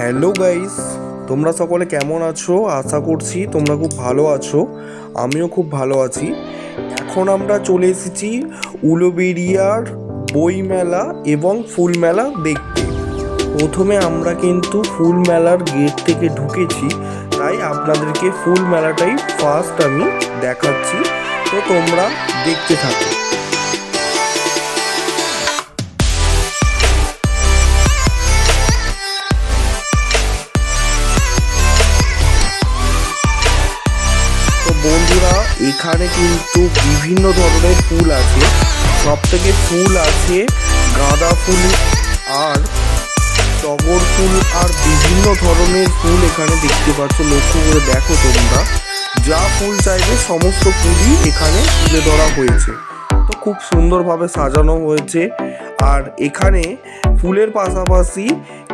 Hello guys, তোমরা সকলে কেমন আছো? আশা করছি তোমরা খুব ভালো আছো। আমিও খুব ভালো আছি। এখন আমরা চলে এসেছি উলুবেড়িয়ার বই মেলা এবং ফুল মেলা দেখতে। প্রথমে আমরা কিন্তু ফুল মেলার গেট থেকে ঢুকেছি, তাই আপনাদেরকে ফুল মেলাটাই ফার্স্ট আমি দেখাচ্ছি। তো তোমরা দেখতে থাকো। বন্ধুরা, এখানে কিন্তু বিভিন্ন ধরনের ফুল আছে। সব থেকে ফুল আছে গাঁদা ফুল আর টগর ফুল আর বিভিন্ন ধরনের ফুল এখানে দেখতে পাচ্ছ। লক্ষ্য করে দেখো তোমরা, যা ফুল চাইবে সমস্ত ফুলই এখানে তুলে ধরা হয়েছে। তো খুব সুন্দরভাবে সাজানো হয়েছে। আর এখানে ফুলের পাশাপাশি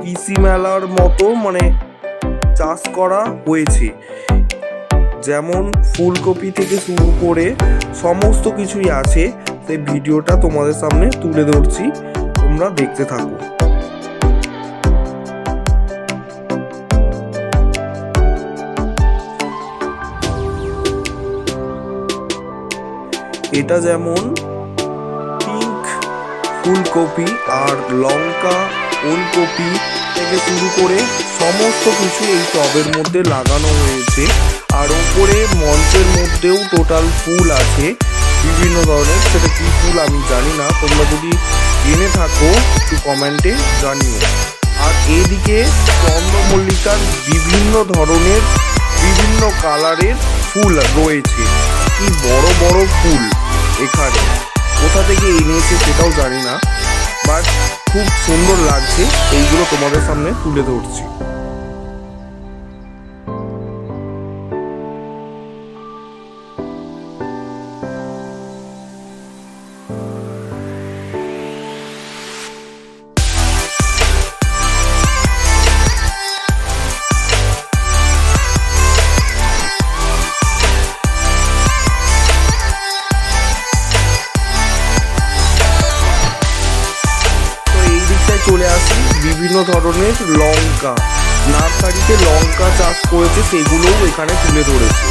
কৃষি মেলার মতো চাষ করা হয়েছে, যেমন ফুলকপি থেকে শুরু করে সমস্ত কিছুই আছে। সেই ভিডিওটা তোমাদের সামনে তুলে ধরছি, তোমরা দেখতে থাকো। এটা যেমন পিঙ্ক ফুলকপি আর লঙ্কা, ওলকপি থেকে শুরু করে সমস্ত কিছু এই টবের মধ্যে লাগানো হয়েছে। আর উপরে মঞ্চের মধ্যেও টোটাল ফুল আছে বিভিন্ন ধরনের। সেটা কি ফুল আমি জানি না, তোমরা যদি জেনে থাকো একটু কমেন্টে জানিও। আর এইদিকে চন্দ্রমল্লিকার বিভিন্ন ধরনের বিভিন্ন কালারের ফুল রয়েছে। কি বড় বড় ফুল এখানে, কোথা থেকে এনেছে সেটাও জানি না, বাট খুব সুন্দর লাগছে। এইগুলো তোমাদের সামনে তুলে ধরছি। চলে আসি বিভিন্ন ধরনের লঙ্কা, নার্সারিতে লঙ্কা চাষ করেছে সেগুলোও এখানে তুলে ধরেছে।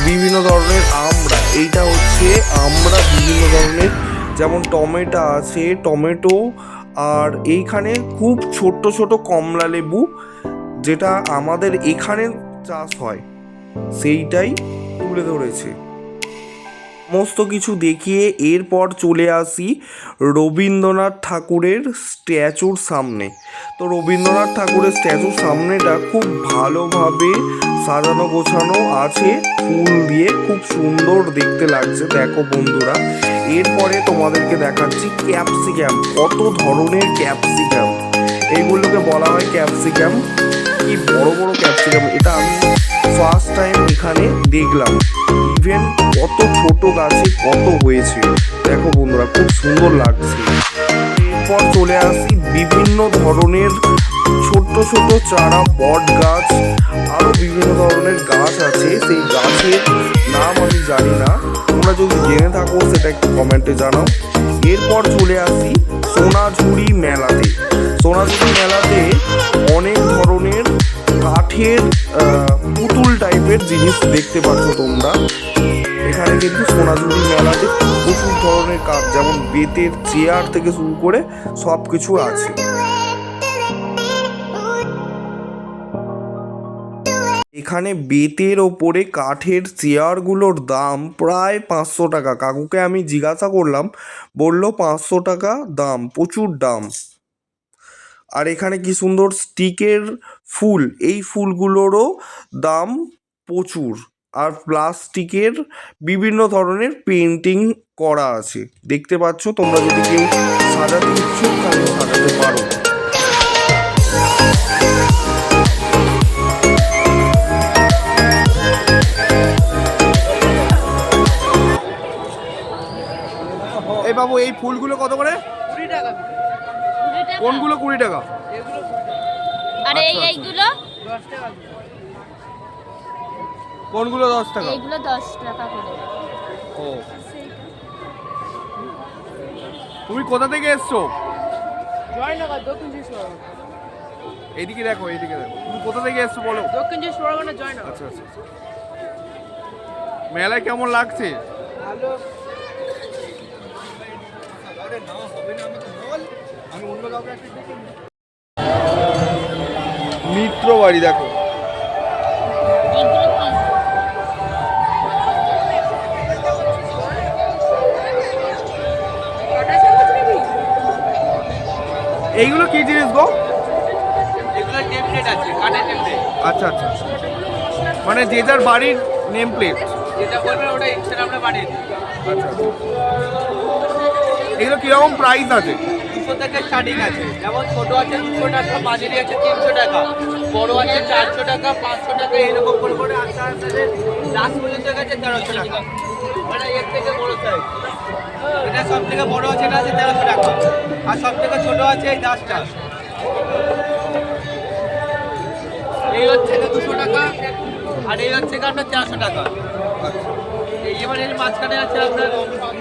বিভিন্ন ধরনের আমরা, এইটা হচ্ছে আমরা বিভিন্ন ধরনের, যেমন টমেটো আছে, টমেটো। আর এইখানে খুব ছোট ছোট কমলা লেবু, যেটা আমাদের এখানে চাষ হয়, সেইটাই তুলে ধরেছে। সমস্ত কিছু দেখিয়ে এরপর চলে আসি রবীন্দ্রনাথ ঠাকুরের স্ট্যাচুর সামনে। তো রবীন্দ্রনাথ ঠাকুরের স্ট্যাচুর সামনেটা খুব ভালোভাবে সাজানো গোছানো আছে ফুল দিয়ে, খুব সুন্দর দেখতে লাগছে। দেখো বন্ধুরা, এরপরে তোমাদেরকে দেখাচ্ছি ক্যাপসিকাম। কত ধরনের ক্যাপসিকাম, এইগুলোকে বলা হয় ক্যাপসিকাম। কি বড় বড় ক্যাপসিকাম, এটা আমি ফার্স্ট টাইম এখানে দেখলাম। ইভেন কত ছোট গাছে কত হয়েছে, দেখো বন্ধুরা, খুব সুন্দর লাগছে। এরপর চলে আসি বিভিন্ন ধরনের ছোট্ট ছোট চারা, বট গাছ, আরো বিভিন্ন ধরনের গাছ আছে। সেই গাছের নাম আমি জানি না, তোমরা যদি জেনে থাকো সেটা একটু কমেন্টে জানাও। এরপর চলে আসি সোনাঝুরি মেলাতে। সোনাঝুরি মেলাতে অনেক ধরনের কাঠের পুতুল টাইপের জিনিস দেখতে পাচ্ছ তোমরা। এখানে কিন্তু সোনাঝুরি মেলাতে প্রচুর ধরনের কাঠ, যেমন বেতের চেয়ার থেকে শুরু করে সব কিছু আছে। এখানে বেতের ওপরে কাঠের চেয়ারগুলোর দাম প্রায় 500 টাকা। কাকুকে আমি জিজ্ঞাসা করলাম, বলল 500 টাকা দাম, প্রচুর দাম। আর এখানে কি সুন্দর স্টিকের ফুল, এই ফুলগুলোরও দাম প্রচুর। আর প্লাস্টিকের বিভিন্ন ধরনের পেন্টিং করা আছে, দেখতে পাচ্ছ তোমরা। যদি কেউ সাজাতে ইচ্ছুক তাহলে সাজাতে পারো। এই বাবু, এই ফুলগুলো কত করে? 20 টাকা। কোনগুলো 20 টাকা? আর এইগুলো 10 টাকা। কোনগুলো 10 টাকা? এইগুলো 10 টাকা করে। ও, তুমি কোথা থেকে এসছো? জয়নগর, দক্ষিণ 20 এইদিকে দেখো, এইদিকে দেখো। তুমি কোথা থেকে এসছো বলো? দক্ষিণ চব্বিশ পরগনা জয়নগর। আচ্ছা আচ্ছা আচ্ছা। মেলায় কেমন লাগছে? ভালো। মিত্র বাড়ি দেখো। এগুলো কি? এইগুলো কি জিনিস গো? এগুলো টেমপ্লেট আছে, কাঠের টেমপ্লেট। আচ্ছা আচ্ছা, মানে যে যার বাড়ির নেম প্লেট। যেটা বলবেন ওটা ইনস্ট্যান্ট আমরা বানিয়ে দিই। আচ্ছা, এগুলো কিরকম প্রাইস আছে? 200 থেকে স্টার্টিং আছে, যেমন ছোট আছে 200 টাকা, মাঝারি আছে 300 টাকা, বড় আছে 400 টাকা, 500 টাকা, এরকম করে করে আস্তে আস্তে লাস্ট পর্যন্ত গেছে 1300 টাকা। মানে এর থেকে বড় সাইজ, এটা সব থেকে বড় আছে, এটা আছে 1300 টাকা, আর সব থেকে ছোট আছে এই 10টা। এই হচ্ছে 200 টাকা, আর এই হচ্ছে আপনার 400 টাকা। এই এবার এর মাঝখানে আছে আপনার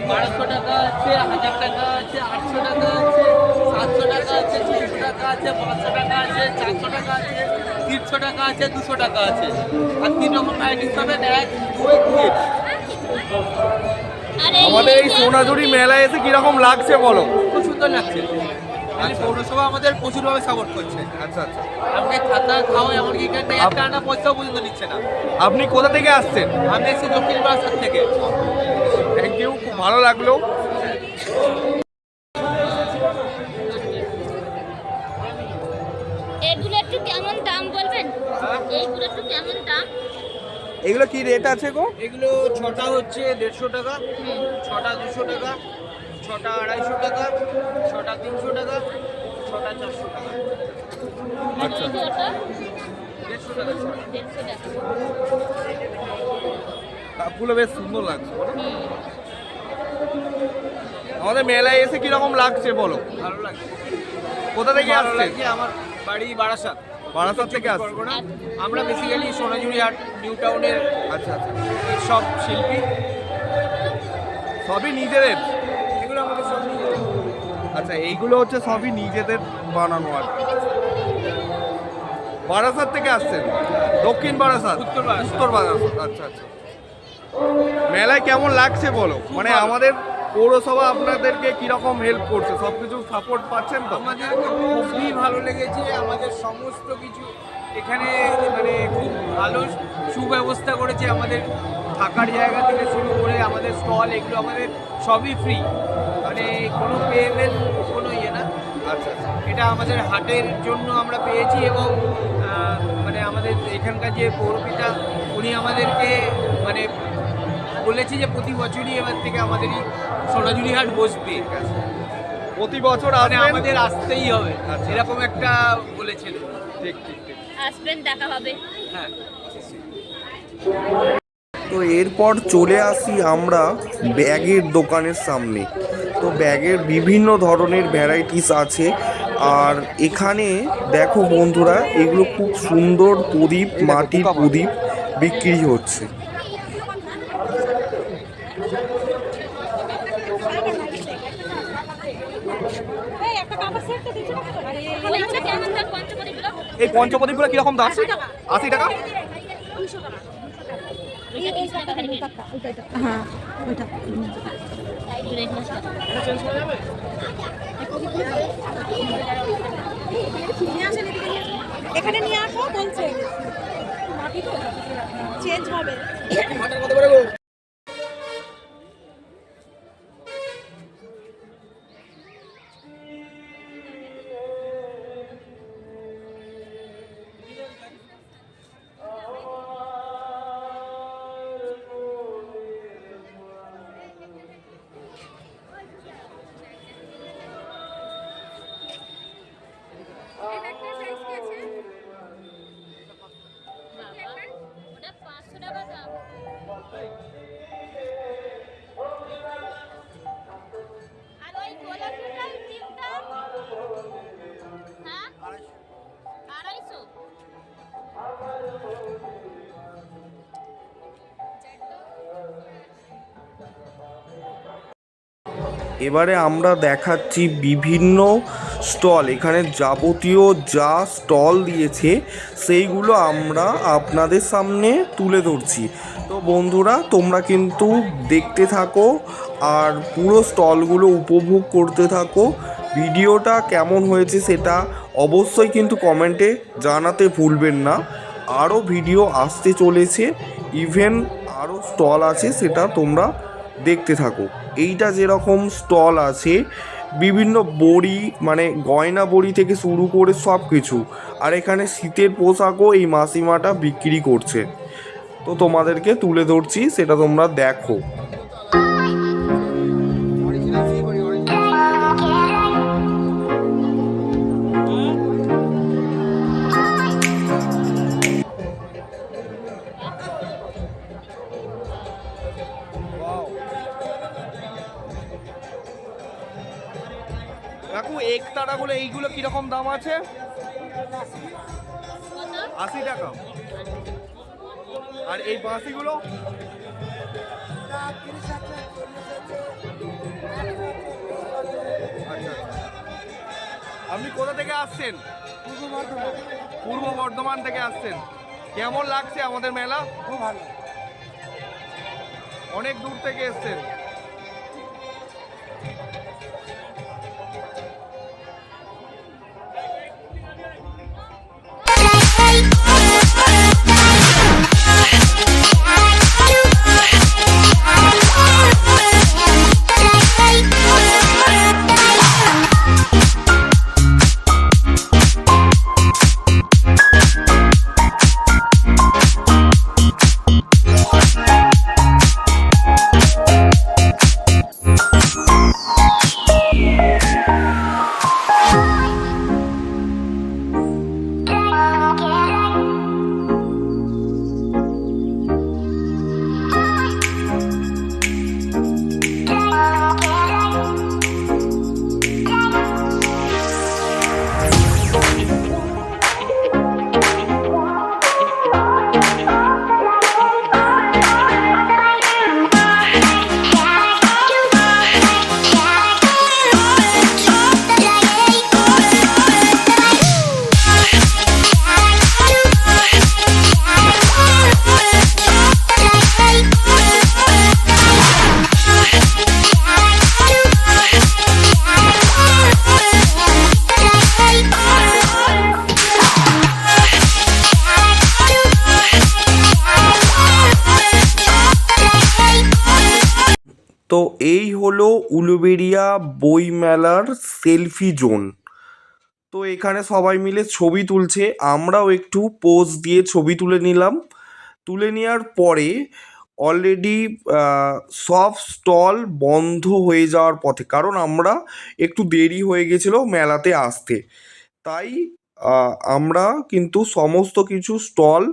1200 টাকা আছে, 1000 টাকা আছে, 800 টাকা আছে, 700 টাকা আছে, 600 টাকা আছে, 500 টাকা আছে, 400 টাকা আছে, 300 টাকা আছে, 200 টাকা আছে। আর 3 রকম ভ্যারাইটিস পাবেন, 1, 2, 3। আর আমাদের এই সোনাঝুরি মেলায় এসে কিরকম লাগছে বলো? খুব সুন্দর লাগছে। মানে পৌরসভা আমাদের প্রচুরভাবে সাপোর্ট করছে। আচ্ছা আচ্ছা। আমাকে খাতা খাওয়া, এমনকি এখানে একটা আনা পয়সাও পর্যন্ত নিচ্ছে না। আপনি কোথা থেকে আসছেন? আমি এসেছি দক্ষিণ বারাসাত থেকে। থ্যাংক ইউ, খুব ভালো লাগলো। এগুলো একটু কেমন দাম বলবেন? এইগুলো একটু কেমন দাম? এগুলো কি রেট আছে গো? এগুলো 6টা হচ্ছে 150 টাকা, 6টা 200 টাকা, 6টা 250 টাকা, 6টা 300 টাকা, 6টা 400 টাকা। আর এই যে ওটা 150 টাকা ছটা। 150 টাকা। কাপগুলো বেশ সুন্দর লাগছে বলো। হুম। আমাদের মেলায় এসে কিরকম লাগছে বলো? ভালো লাগে। কোথা থেকে ভালো আসছেন? লাগছে। আমার বাড়ি বারাসাত, বারাসাত থেকে আসছেন? পরগনা। আমরা বেসিক্যালি সোনাঝুরি হাট নিউ টাউনের আচ্ছা আচ্ছা, সব শিল্পী। সবই নিজেদের? এগুলো আমাদের সব নিজেদের। আচ্ছা, এইগুলো হচ্ছে সবই নিজেদের বানানো আর কি। বারাসাত থেকে আসছেন? দক্ষিণ বারাসাত? উত্তর বারাসাত। উত্তর বারাসাত, আচ্ছা আচ্ছা। মেলায় কেমন লাগছে বলো? মানে ভালো। আমাদের পৌরসভা আপনাদেরকে কিরকম হেল্প করছে? সবকিছু সাপোর্ট পাচ্ছেন তো? আমাদের খুবই ভালো লেগেছে। আমাদের সমস্ত কিছু এখানে মানে খুব ভালো সুব্যবস্থা করেছে। আমাদের থাকার জায়গা থেকে শুরু করে আমাদের স্টল, এগুলো আমাদের সবই ফ্রি। মানে কোনো পেমেন্ট, কোনো ইয়ে না। আচ্ছা আচ্ছা। এটা আমাদের হাটের জন্য আমরা পেয়েছি, এবং মানে আমাদের এখানকার যে পৌরপিতা, উনি আমাদেরকে মানে বলেছে যে প্রতি বছরই এবার থেকে আমাদেরই সোনাঝুরি হাট বসবে। প্রতি বছর মানে আসবেন? আমাদের আসতেই হবে, আচ্ছা। এরকম একটা বলেছিল। ঠিক ঠিক ঠিক। আসবেন, দেখা হবে। হ্যাঁ। তো এরপর চলে আসি আমরা ব্যাগের দোকানের সামনে। তো ব্যাগের বিভিন্ন ধরনের ভ্যারাইটিস আছে। আর এখানে দেখো বন্ধুরা, এগুলো খুব সুন্দর প্রদীপ, মাটির প্রদীপ বিক্রি হচ্ছে। এগুলো কেমন দাম পঞ্চপদীগুলো? এই পঞ্চপ্রদীপগুলো কিরকম দাম? 80 টাকা। এটা 30 টাকা করে কেজি। হ্যাঁ ওইটা এগুলো 21 টাকা। এখানে নিয়ে আসো বলছে মাটি তো চেঞ্জ হবে। বাবা, ওটা 500 টাকা দাম। আর ওই গোলাপিটার টিপটা? হ্যাঁ? 250? এবারে আমরা দেখাচ্ছি বিভিন্ন স্টল, এখানে যাবতীয় যা স্টল দিয়েছে সেইগুলো আমরা আপনাদের সামনে তুলে ধরছি। তো বন্ধুরা, তোমরা কিন্তু দেখতে থাকো আর পুরো স্টলগুলো উপভোগ করতে থাকো। ভিডিওটা কেমন হয়েছে সেটা অবশ্যই কিন্তু কমেন্টে জানাতে ভুলবেন না। আরও ভিডিও আসতে চলেছে, ইভেন আরও স্টল আছে, সেটা তোমরা দেখতে থাকো। এইটা যেরকম স্টল আছে, বিভিন্ন বড়ি মানে গয়না বড়ি থেকে শুরু করে সব কিছু, আর এখানে শীতের পোশাকও এই মাসিমাটা বিক্রি করছে। তো তোমাদেরকে তুলে ধরছি, সেটা তোমরা দেখো। কাকু, একতারাগুলো এইগুলো কিরকম দাম আছে? 80 টাকা। আর এই বাঁশিগুলো? আচ্ছা, আপনি কোথা থেকে আসছেন? পূর্ব বর্ধমান থেকে আসছেন। কেমন লাগছে আমাদের মেলা? খুব ভালো। অনেক দূর থেকে এসছেন। তো এই হলো উলুবেড়িয়া বইমেলার সেলফি জোন। তো এখানে সবাই মিলে ছবি তুলছে, আমরাও একটু পোজ দিয়ে ছবি তুলে নিলাম। তুলে নেওয়ার পরে অলরেডি সব স্টল বন্ধ হয়ে যাওয়ার পথে, কারণ আমরা একটু দেরি হয়ে গেছিলো মেলাতে আসতে, তাই আমরা কিন্তু সমস্ত কিছু স্টল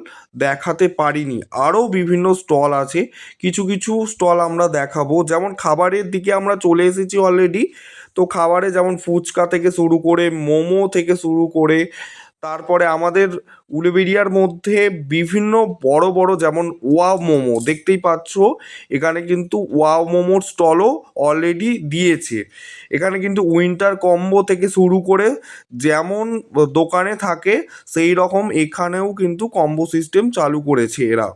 দেখাতে পারিনি। আরও বিভিন্ন স্টল আছে, কিছু কিছু স্টল আমরা দেখাবো। যেমন খাবারের দিকে আমরা চলে এসেছি অলরেডি। তো খাবারে যেমন ফুচকা থেকে শুরু করে, মোমো থেকে শুরু করে, তারপরে আমাদের উলুবেড়িয়ার মধ্যে বিভিন্ন বড় বড়, যেমন ওয়াও মোমো দেখতেই পাচ্ছ, এখানে কিন্তু ওয়াও মোমোর স্টলও অলরেডি দিয়েছে। এখানে কিন্তু উইন্টার কম্বো থেকে শুরু করে যেমন দোকানে থাকে সেই রকম এখানেও কিন্তু কম্বো সিস্টেম চালু করেছে এরা।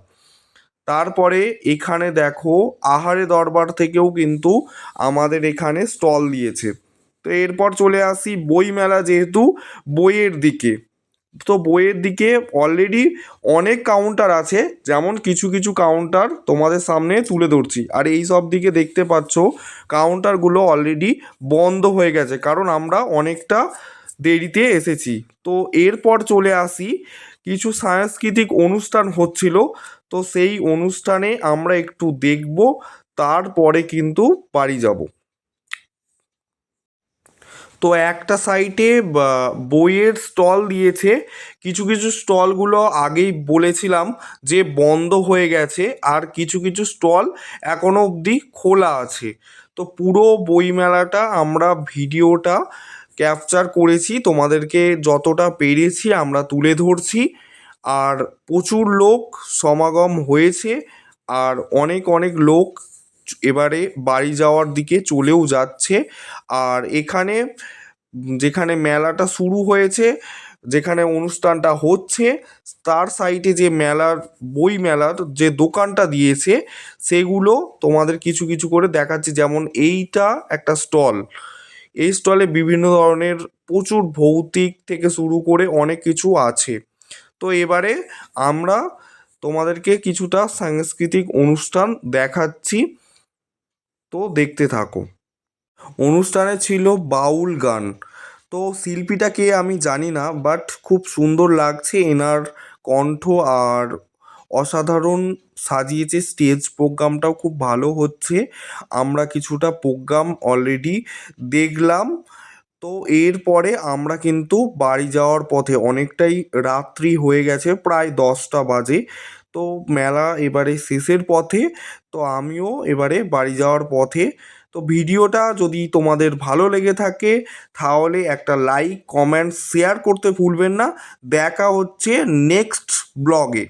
তারপরে এখানে দেখো আহারে দরবার থেকেও কিন্তু আমাদের এখানে স্টল দিয়েছে। তো এরপর চলে আসি বই মেলা, যেহেতু বইয়ের দিকে। তো বইয়ের দিকে অলরেডি অনেক কাউন্টার আছে, যেমন কিছু কিছু কাউন্টার তোমাদের সামনে তুলে ধরছি। আর এই সব দিকে দেখতে পাচ্ছ কাউন্টারগুলো অলরেডি বন্ধ হয়ে গেছে, কারণ আমরা অনেকটা দেরিতে এসেছি। তো এরপর চলে আসি, কিছু সাংস্কৃতিক অনুষ্ঠান হচ্ছিল, তো সেই অনুষ্ঠানে আমরা একটু দেখব, তারপরে কিন্তু বাড়ি যাব। তো একটা সাইটে বইয়ের স্টল দিয়েছে, কিছু কিছু স্টলগুলো আগেই বলেছিলাম যে বন্ধ হয়ে গেছে, আর কিছু কিছু স্টল এখনও অবধি খোলা আছে। তো পুরো বইমেলাটা আমরা ভিডিওটা ক্যাপচার করেছি, তোমাদেরকে যতটা পেরেছি আমরা তুলে ধরছি। আর প্রচুর লোক সমাগম হয়েছে, আর অনেক অনেক লোক এবারে বাড়ি যাওয়ার দিকে চলেও যাচ্ছে। আর এখানে যেখানে মেলাটা শুরু হয়েছে, যেখানে অনুষ্ঠানটা হচ্ছে, তার সাইডে যে মেলার বই মেলার যে দোকানটা দিয়েছে সেগুলো তোমাদের কিছু কিছু করে দেখাচ্ছি। যেমন এইটা একটা স্টল, এই স্টলে বিভিন্ন ধরনের প্রচুর ভৌতিক থেকে শুরু করে অনেক কিছু আছে। তো এবারে আমরা তোমাদেরকে কিছুটা সাংস্কৃতিক অনুষ্ঠান দেখাচ্ছি, তো দেখতে থাকো। অনুষ্ঠানে ছিল বাউল গান। তো শিল্পীটা কে আমি জানি না, বাট খুব সুন্দর লাগছে এনার কণ্ঠ, আর অসাধারণ সাজিয়েছে। স্টেজ প্রোগ্রামটাও খুব ভালো হচ্ছে। আমরা কিছুটা প্রোগ্রাম অলরেডি দেখলাম। তো এরপরে আমরা কিন্তু বাড়ি যাওয়ার পথে, অনেকটাই রাত্রি হয়ে গেছে, প্রায় 10টা বাজে। তো মেলা এবারে শেষের পথে, তো আমিও এবারে বাড়ি যাওয়ার পথে। তো ভিডিওটা যদি তোমাদের ভালো লেগে থাকে তাহলে একটা লাইক, কমেন্ট, শেয়ার করতে ভুলবেন না। দেখা হচ্ছে নেক্সট ব্লগে।